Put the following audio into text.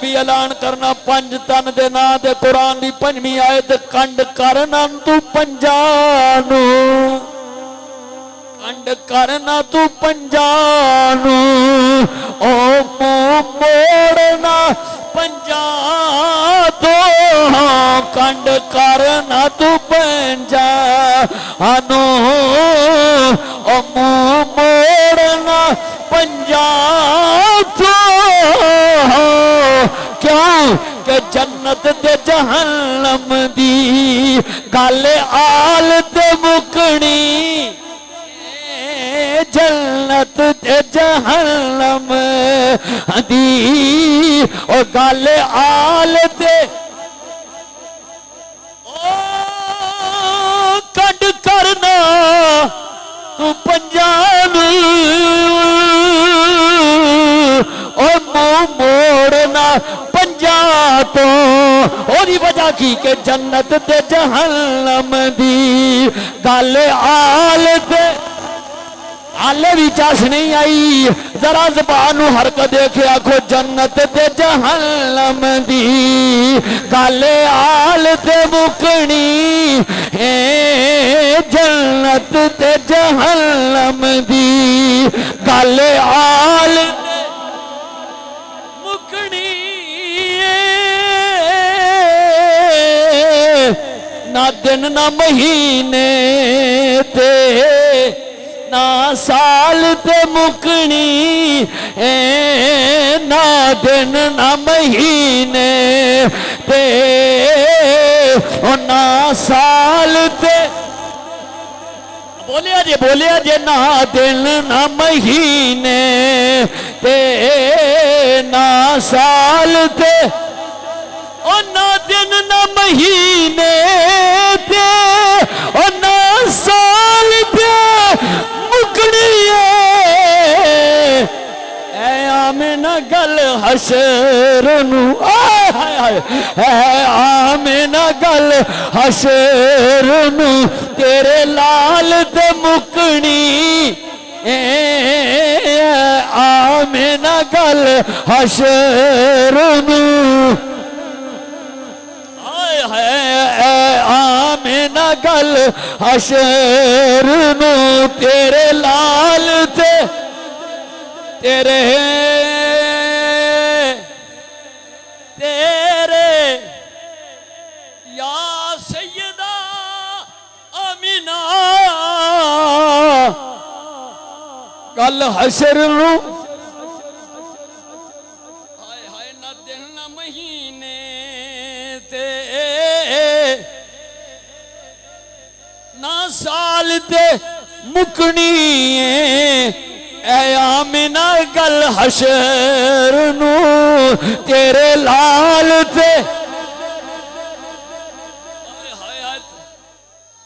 भी ऐलान करना पंज तन दे नां दे कुरान दी पंजवीं आयत कंड करना तू पंजानू कंड करना तू पंजानू ओ मुंह मोड़ना पंजा तो कंड करना तू पंजानू ओ मुंह मोड़ना पंजा तो क्यों के जन्नत ते जहन्नम दी गल आल ते मुकनी जन्नत ते जहन्नम दी ओ गल आल ते ओ कड करना तू पंजानू ओ मुंह मोड़ना पंजा तो ओदी वजह की के जन्नत ते जहन्नम दी गल आल ते हाले भी चाश नहीं आई जरा ज़बान हरकत देखे आखो जन्नत ते जहन्नम दी गल आल ते मुकनी है जन्नत ते जहन्नम दी गल आल मुकनी ना दिन ना महीने ते ना साल ते मुकनी ना दिन ना महीने ते ना साल ते बोलिया जे ना दिन ना महीने ते ना साल ते ओ ना दिन ना महीने ते ओ ना साल ते आमिना गल हशर नू आमिना गल हशर नू तेरे लाल ते मुकनी आमिना गल हशर नू आमिना गल हशर नू तेरे लाल ते तेरे या सैयदा आमिना गल हशर नू हाय हाय ना दिन ना महीने ते ना साल ते मुकनी आमिना गल हशर नू तेरे लाल